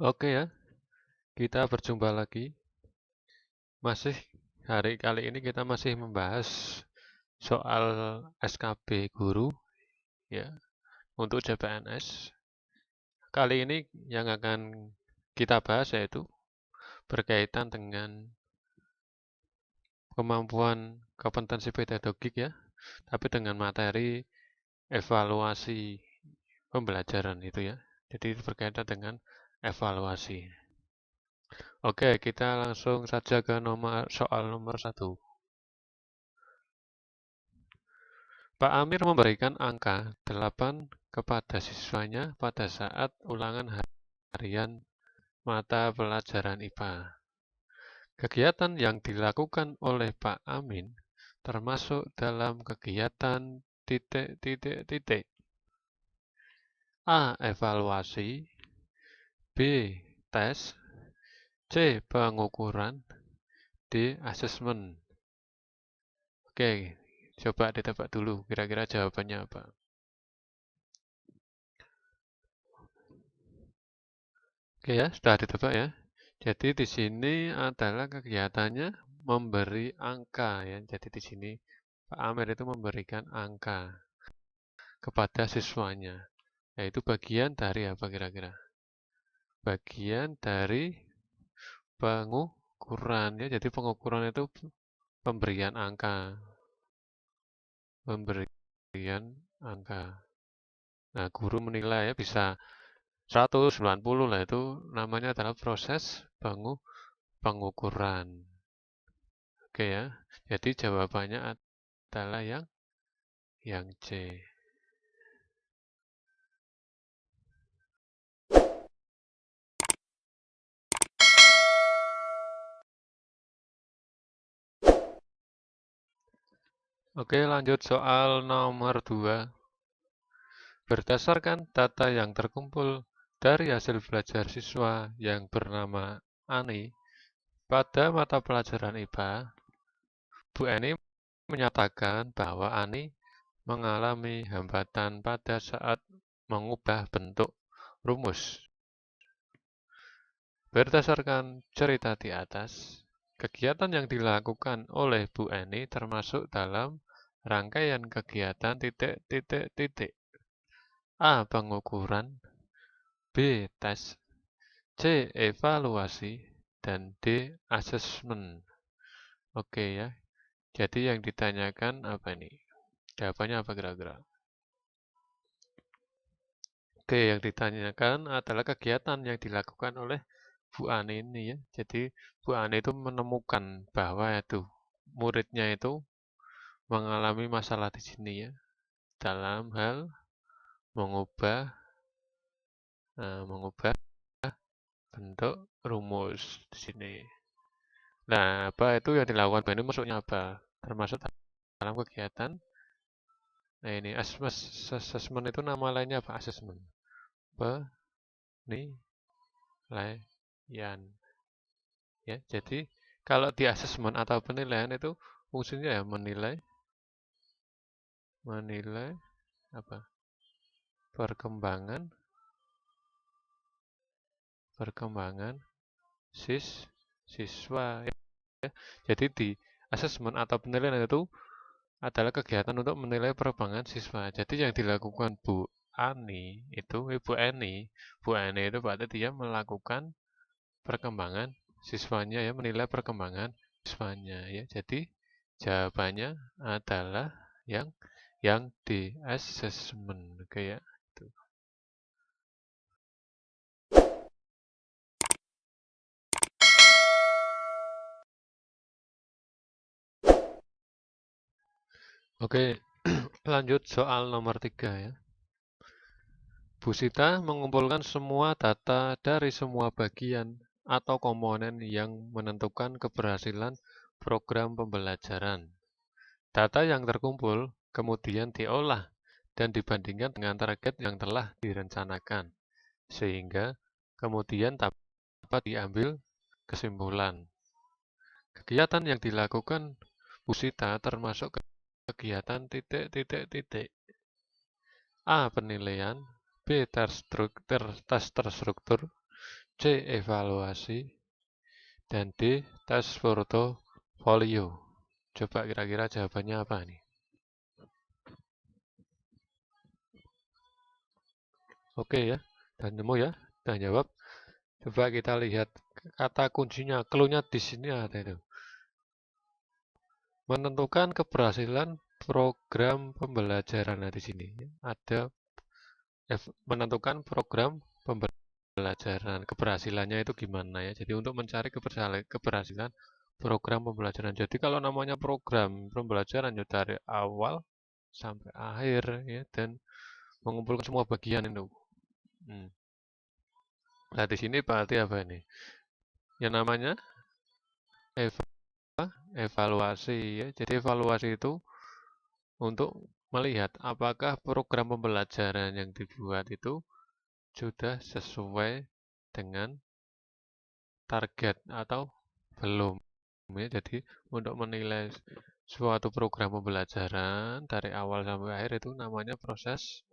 Oke ya, kita berjumpa lagi. Masih hari kali ini kita masih membahas soal SKB guru ya untuk CPNS. Kali ini yang akan kita bahas yaitu berkaitan dengan kemampuan kompetensi pedagogik ya, tapi dengan materi evaluasi pembelajaran itu ya. Jadi berkaitan dengan evaluasi. Oke, kita langsung saja ke soal nomor 1. Pak Amir memberikan angka 8 kepada siswanya pada saat ulangan harian mata pelajaran IPA. Kegiatan yang dilakukan oleh Pak Amin termasuk dalam kegiatan titik-titik-titik. A. Evaluasi, B. Tes, C. Pengukuran, D. Asesmen. Oke, coba ditebak dulu kira-kira jawabannya apa. Oke ya, sudah ditebak ya. Jadi di sini adalah kegiatannya memberi angka ya. Jadi di sini Pak Amir itu memberikan angka kepada siswanya. Yaitu bagian dari apa kira-kira? Bagian dari pengukuran ya. Jadi pengukuran itu pemberian angka. Pemberian angka. Nah, guru menilai ya bisa 190 lah itu namanya adalah proses pengukuran. Oke ya. Jadi jawabannya adalah yang C. Oke, lanjut soal nomor 2. Berdasarkan data yang terkumpul dari hasil belajar siswa yang bernama Ani pada mata pelajaran IPA, Bu Eni menyatakan bahwa Ani mengalami hambatan pada saat mengubah bentuk rumus. Berdasarkan cerita di atas, kegiatan yang dilakukan oleh Bu Eni termasuk dalam rangkaian kegiatan titik-titik-titik. A. Pengukuran, B. Tes, C. Evaluasi, dan D. Asesmen. Oke ya, jadi yang ditanyakan apa ini? Jawabannya apa kira-kira? Oke, yang ditanyakan adalah kegiatan yang dilakukan oleh Bu Ani ini ya. Jadi Bu Ani itu menemukan bahwa itu muridnya itu mengalami masalah di sini ya dalam hal mengubah bentuk rumus di sini. Nah, apa itu yang dilakukan Bu Ani maksudnya apa? Termasuk dalam kegiatan. Nah, ini asesmen itu nama lainnya apa? Asesmen. Penilaian. Ya, jadi kalau di asesmen atau penilaian itu fungsinya ya menilai apa? Perkembangan siswa ya. Jadi di asesmen atau penilaian itu adalah kegiatan untuk menilai perkembangan siswa. Jadi yang dilakukan Bu Ani itu berarti dia melakukan perkembangan siswanya ya, menilai perkembangan siswanya ya. Jadi jawabannya adalah yang di assessment kayak itu. Oke, lanjut soal nomor 3 ya. Bu Sita mengumpulkan semua data dari semua bagian atau komponen yang menentukan keberhasilan program pembelajaran. Data yang terkumpul kemudian diolah dan dibandingkan dengan target yang telah direncanakan, sehingga kemudian dapat diambil kesimpulan. Kegiatan yang dilakukan Bu Sita termasuk kegiatan titik-titik-titik. A. Penilaian, B. Tes terstruktur, C. Evaluasi, dan D. Tes portofolio. Coba kira-kira jawabannya apa nih? Oke ya, dan nemu ya, dan jawab. Coba kita lihat kata kuncinya, clue-nya di sini ada itu. Menentukan keberhasilan program pembelajaran. Nah, di sini ada menentukan program pembelajaran. Keberhasilannya itu gimana ya? Jadi untuk mencari keberhasilan program pembelajaran. Jadi kalau namanya program pembelajaran ya dari awal sampai akhir ya, dan mengumpulkan semua bagian itu. Nah, di sini berarti apa ini? Yang namanya evaluasi ya. Jadi evaluasi itu untuk melihat apakah program pembelajaran yang dibuat itu sudah sesuai dengan target atau belum ya. Jadi untuk menilai suatu program pembelajaran dari awal sampai akhir itu namanya proses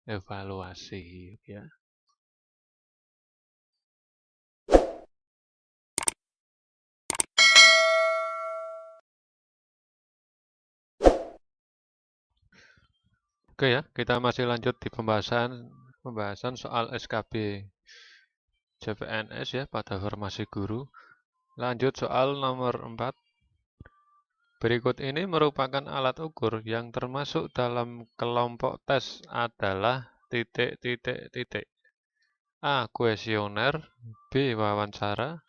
evaluasi ya. Oke ya, kita masih lanjut di pembahasan soal SKB CPNS ya pada formasi guru. Lanjut soal nomor 4. Berikut ini merupakan alat ukur yang termasuk dalam kelompok tes adalah titik titik titik. A. Kuesioner, B. Wawancara,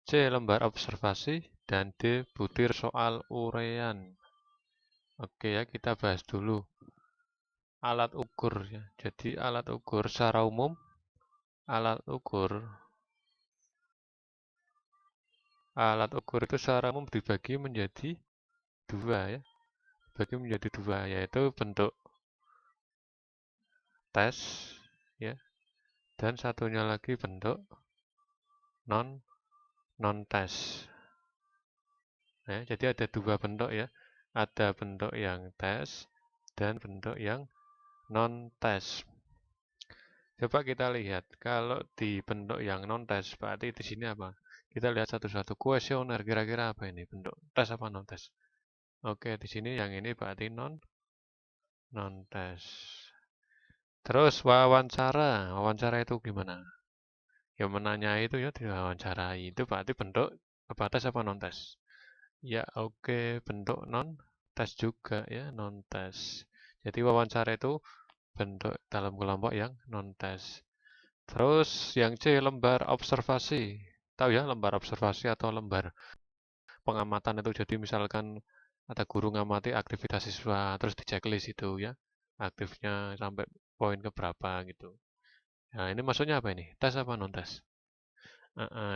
C. Lembar observasi, dan D. Butir soal uraian. Oke ya, kita bahas dulu alat ukur ya. Jadi alat ukur secara umum, alat ukur itu secara umum dibagi menjadi dua ya. Dibagi menjadi dua, yaitu bentuk tes ya, dan satunya lagi bentuk non tes. Nah, jadi ada dua bentuk ya. Ada bentuk yang tes dan bentuk yang non tes. Coba kita lihat kalau di bentuk yang non tes berarti di sini apa? Kita lihat satu-satu. Kuesioner kira-kira apa ini? Bentuk tes apa non tes? Oke, di sini yang ini berarti non tes. Terus wawancara. Wawancara itu gimana? Yang menanya itu ya diwawancarai. Itu berarti bentuk apa tes apa non tes? Ya, oke, bentuk non tes juga ya, non tes. Jadi wawancara itu bentuk dalam kelompok yang non tes. Terus yang C, lembar observasi. Tahu ya lembar observasi atau lembar pengamatan itu. Jadi misalkan ada guru ngamati aktivitas siswa, terus di checklist itu ya, aktifnya sampai poin ke berapa gitu. Nah, ini maksudnya apa ini? Tes apa non tes?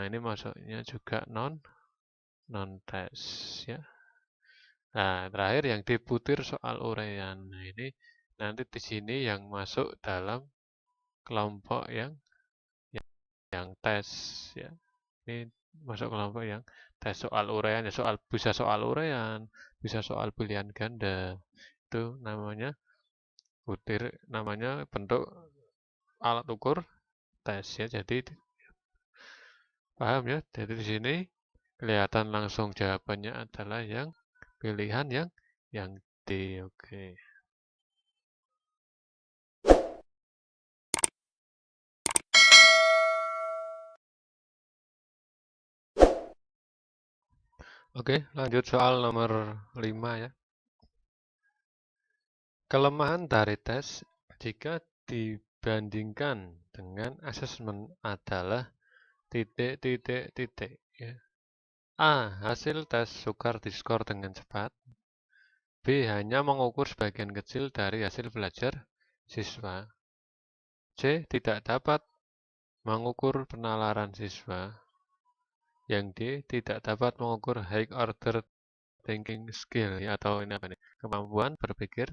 Ini maksudnya juga non tes ya. Nah, terakhir yang diputir soal uraian. Nah, ini nanti di sini yang masuk dalam kelompok yang tes ya. Ini masuk kelompok yang tes soal uraian ya, bisa soal uraian, bisa soal pilihan ganda. Itu namanya butir, namanya bentuk alat ukur tes ya. Jadi paham ya? Jadi di sini kelihatan langsung jawabannya adalah yang pilihan yang D. Oke. Oke, lanjut soal nomor 5 ya. Kelemahan dari tes jika dibandingkan dengan asesmen adalah titik titik titik ya. A. Hasil tes sukar diskor dengan cepat. B. Hanya mengukur sebagian kecil dari hasil belajar siswa. C. Tidak dapat mengukur penalaran siswa. Yang D. Tidak dapat mengukur high order thinking skill ya, atau ini apa nih? Kemampuan berpikir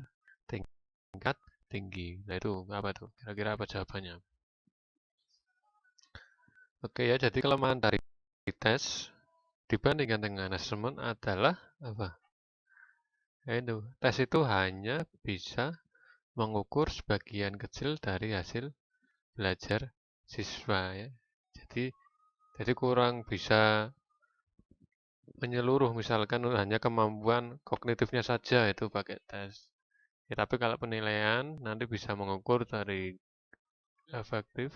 tingkat tinggi. Nah itu apa tuh? Kira-kira apa jawabannya? Oke ya, jadi kelemahan dari tes dibandingkan dengan asesmen adalah apa? Itu tes itu hanya bisa mengukur sebagian kecil dari hasil belajar siswa ya. Jadi kurang bisa menyeluruh, misalkan hanya kemampuan kognitifnya saja itu pakai tes. Ya, tapi kalau penilaian nanti bisa mengukur dari afektif,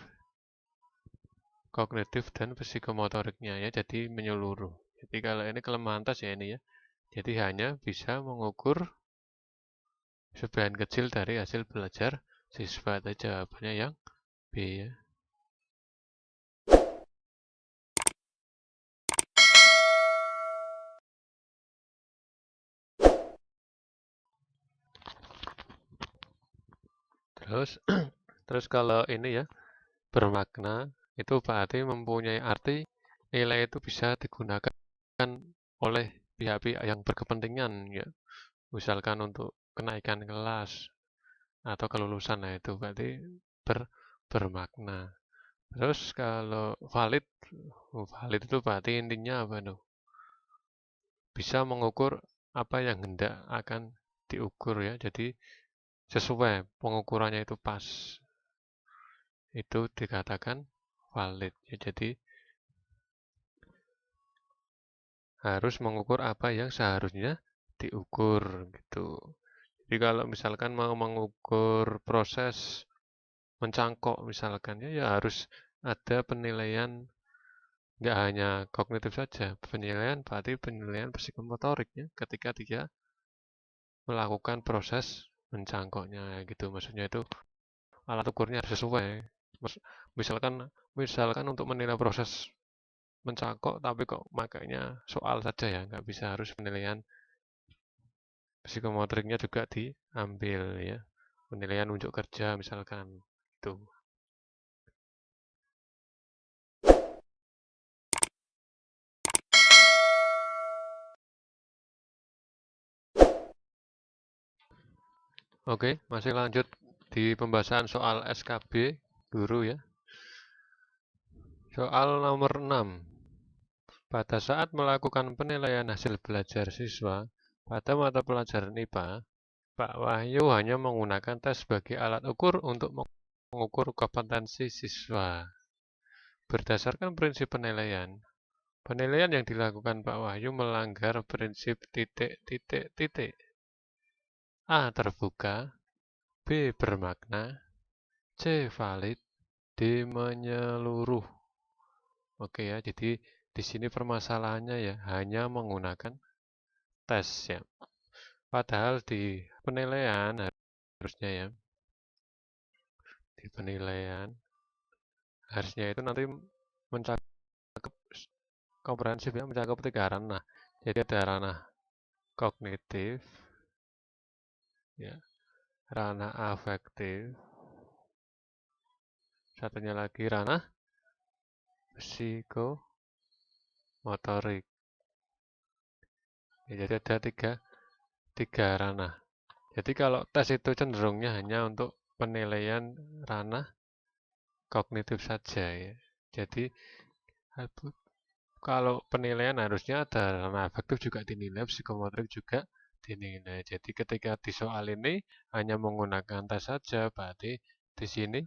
kognitif, dan psikomotoriknya ya, jadi menyeluruh. Jadi kalau ini kelemahan tes ya ini ya. Jadi hanya bisa mengukur sebagian kecil dari hasil belajar siswa. Tadi jawabannya yang B ya. Terus terus kalau ini ya bermakna itu berarti mempunyai arti nilai itu bisa digunakan oleh pihak-pihak yang berkepentingan ya. Misalkan untuk kenaikan kelas atau kelulusan, nah itu berarti bermakna. Terus kalau valid, valid itu berarti intinya apa tuh? Bisa mengukur apa yang hendak akan diukur ya. Jadi sesuai pengukurannya itu pas. Itu dikatakan valid ya. Jadi harus mengukur apa yang seharusnya diukur gitu. Jadi kalau misalkan mau mengukur proses mencangkok misalkan ya harus ada penilaian nggak hanya kognitif saja, penilaian berarti penilaian psikomotoriknya ketika dia melakukan proses mencangkoknya gitu. Maksudnya itu alat ukurnya harus sesuai. Misalkan misalkan untuk menilai proses mencangkok tapi kok makanya soal saja ya, nggak bisa, harus penilaian psikomotoriknya juga diambil ya. Penilaian unjuk kerja misalkan itu. Oke, masih lanjut di pembahasan soal SKB guru ya. Soal nomor 6. Pada saat melakukan penilaian hasil belajar siswa pada mata pelajaran IPA, Pak Wahyu hanya menggunakan tes sebagai alat ukur untuk mengukur kompetensi siswa. Berdasarkan prinsip penilaian, penilaian yang dilakukan Pak Wahyu melanggar prinsip titik titik titik. A. Terbuka, B. Bermakna, C. Valid, D. Menyeluruh. Oke ya, jadi di sini permasalahannya ya hanya menggunakan tes ya. Padahal di penilaian harusnya ya, di penilaian harusnya itu nanti mencakup komprehensif ya, mencakup 3 ranah. Jadi ada ranah kognitif, ya, ranah afektif, satunya lagi ranah psikomotorik. Ya, jadi ada tiga ranah. Jadi kalau tes itu cenderungnya hanya untuk penilaian ranah kognitif saja ya. Jadi kalau penilaian harusnya ada ranah afektif juga dinilai, psikomotorik juga dinilai. Jadi ketika di soal ini hanya menggunakan tes saja, berarti di sini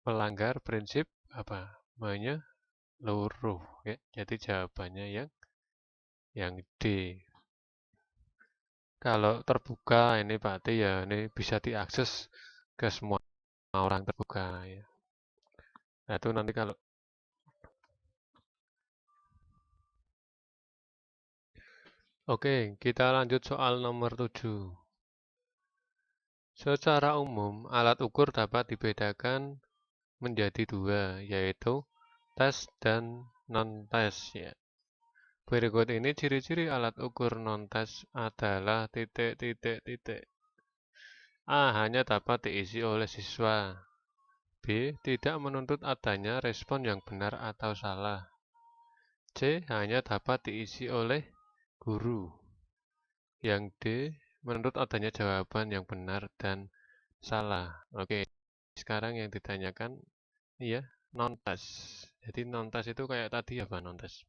melanggar prinsip apa? Menyeluruh. Ya. Jadi jawabannya yang D. Kalau terbuka ini berarti ya ini bisa diakses ke semua orang, terbuka ya. Nah, itu nanti kalau Oke, kita lanjut soal nomor 7. Secara umum, alat ukur dapat dibedakan menjadi 2, yaitu tes dan non-tes ya. Berikut ini ciri-ciri alat ukur non-tes adalah titik titik titik. A. Hanya dapat diisi oleh siswa. B. Tidak menuntut adanya respon yang benar atau salah. C. Hanya dapat diisi oleh guru. Yang D. Menuntut adanya jawaban yang benar dan salah. Oke, sekarang yang ditanyakan iya non-tes. Jadi non-tes itu kayak tadi apa non-tes?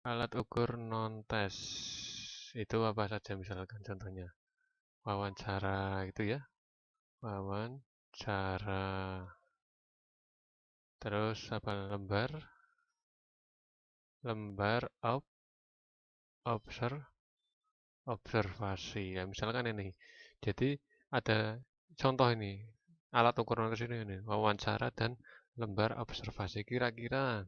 Alat ukur non-tes itu apa saja misalkan contohnya? Wawancara gitu ya. Wawancara. Terus apa lembar observasi. Ya, misalkan ini. Jadi ada contoh ini. Alat ukur nulis ini wawancara dan lembar observasi. Kira-kira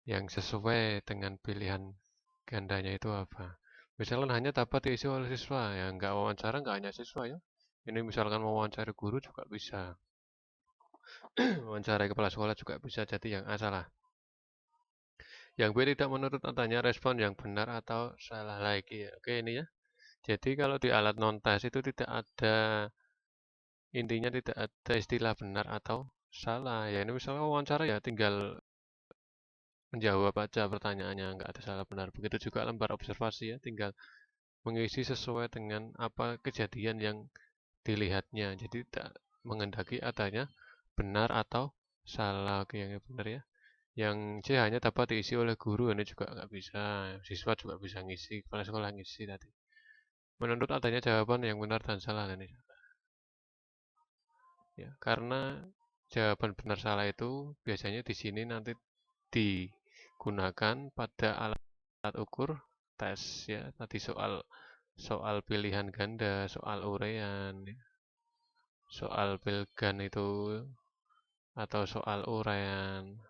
yang sesuai dengan pilihan gandanya itu apa? Misalkan hanya dapat diisi oleh siswa, ya nggak wawancara nggak hanya siswa ya. Ini misalkan wawancara guru juga bisa, wawancara kepala sekolah juga bisa. Jadi yang A salah. Yang B tidak menurut adanya respon yang benar atau salah lagi. Oke ini ya. Jadi kalau di alat non-tes itu tidak ada, intinya tidak ada istilah benar atau salah. Ya ini misalnya wawancara ya tinggal menjawab aja pertanyaannya, nggak ada salah benar. Begitu juga lembar observasi ya, tinggal mengisi sesuai dengan apa kejadian yang dilihatnya. Jadi tidak mengendaki adanya benar atau salah. Oke yang benar ya. Yang C hanya dapat diisi oleh guru, ini juga nggak bisa. Siswa juga bisa ngisi, kepala sekolah ngisi tadi. Menurut adanya jawaban yang benar dan salah ini. Ya, karena jawaban benar salah itu biasanya di sini nanti digunakan pada alat ukur tes ya. Tadi soal pilihan ganda, soal urean, ya. Soal pilgan itu atau soal urean.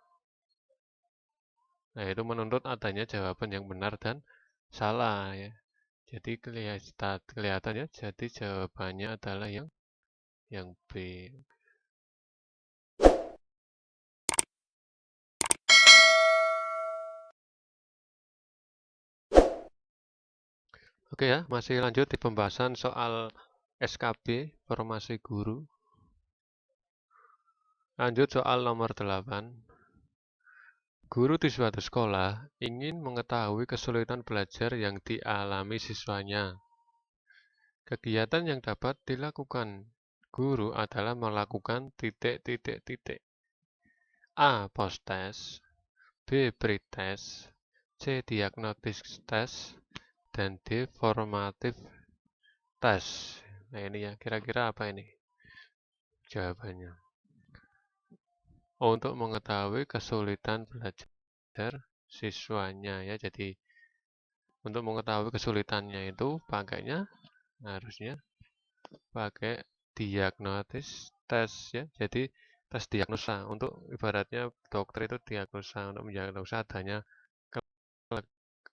Nah, itu menurut adanya jawaban yang benar dan salah ya. Jadi kelihatan ya, jadi jawabannya adalah yang B. Oke ya, masih lanjut di pembahasan soal SKB, formasi guru. Lanjut soal nomor 8. Guru di suatu sekolah ingin mengetahui kesulitan belajar yang dialami siswanya. Kegiatan yang dapat dilakukan guru adalah melakukan titik-titik-titik. A. Post-test, B. Pre-test, C. Diagnostic test, dan D. Formative test. Nah ini ya, kira-kira apa ini jawabannya? Untuk mengetahui kesulitan belajar siswanya ya. Jadi untuk mengetahui kesulitannya itu pakainya harusnya pakai diagnosis test ya. Jadi tes diagnosa untuk ibaratnya dokter itu diagnosa untuk mendiagnosa adanya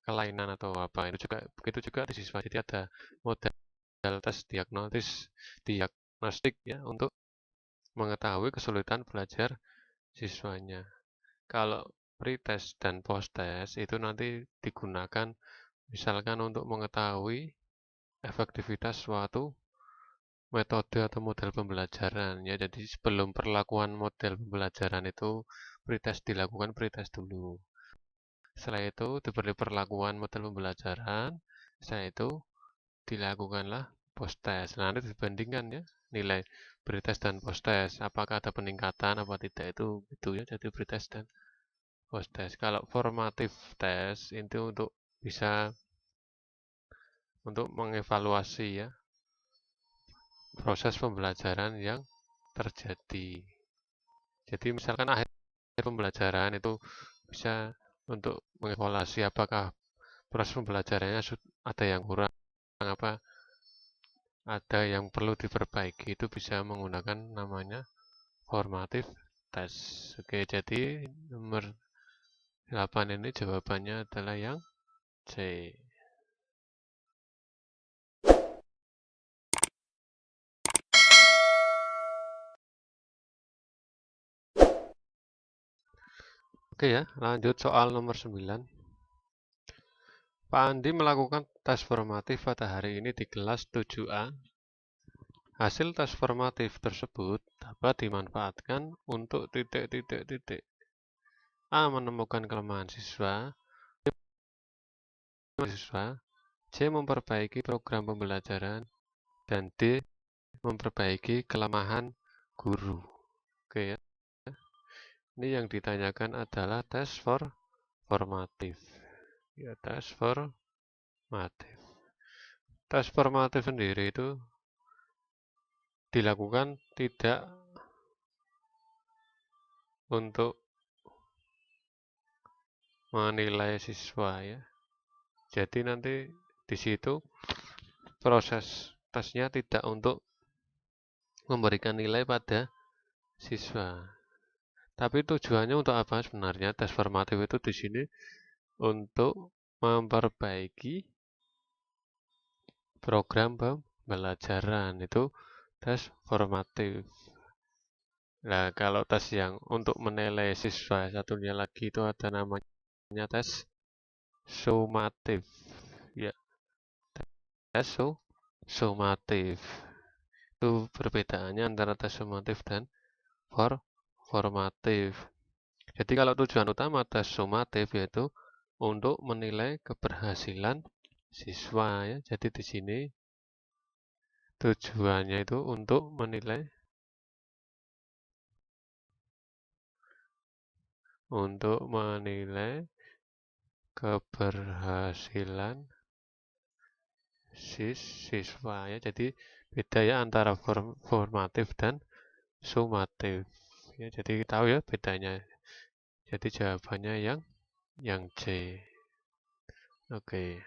kelainan atau apa. Itu juga begitu juga di siswa. Jadi ada model tes diagnostik ya untuk mengetahui kesulitan belajar siswanya. Kalau pretest dan posttest itu nanti digunakan misalkan untuk mengetahui efektivitas suatu metode atau model pembelajaran ya. Jadi sebelum perlakuan model pembelajaran itu pretest dilakukan pretest dulu. Setelah itu diberi perlakuan model pembelajaran, setelah itu dilakukanlah post-test. Nah, nanti dibandingkan ya nilai pretest dan post-test, apakah ada peningkatan apa tidak itu gitu ya. Jadi pretest dan post-test. Kalau formative test itu bisa untuk mengevaluasi ya proses pembelajaran yang terjadi. Jadi misalkan akhir pembelajaran itu bisa untuk mengevaluasi apakah proses pembelajarannya ada yang kurang, apa ada yang perlu diperbaiki, itu bisa menggunakan namanya formative test. Oke, jadi nomor 8 ini jawabannya adalah yang C. Oke ya, lanjut soal nomor 9. Pak Andi melakukan tes formatif pada hari ini di kelas 7A. Hasil tes formatif tersebut dapat dimanfaatkan untuk titik-titik-titik. A. Menemukan kelemahan siswa. C. Memperbaiki program pembelajaran. Dan D. Memperbaiki kelemahan guru. Oke ya. Ini yang ditanyakan adalah tes formatif. Ya, tes formatif. Tes formatif sendiri itu dilakukan tidak untuk menilai siswa ya. Jadi nanti di situ proses tesnya tidak untuk memberikan nilai pada siswa. Tapi tujuannya untuk apa sebenarnya? Tes formatif itu di sini untuk memperbaiki program pembelajaran, itu tes formatif. Nah, kalau tes yang untuk menilai siswa satunya lagi itu ada namanya tes sumatif. Ya, tes sumatif. Itu perbedaannya antara tes sumatif dan formatif. Jadi kalau tujuan utama tes sumatif yaitu untuk menilai keberhasilan siswa ya. Jadi di sini tujuannya itu untuk menilai keberhasilan siswa ya. Jadi beda ya antara formatif dan sumatif ya. Jadi tahu ya bedanya. Jadi jawabannya yang C. Oke.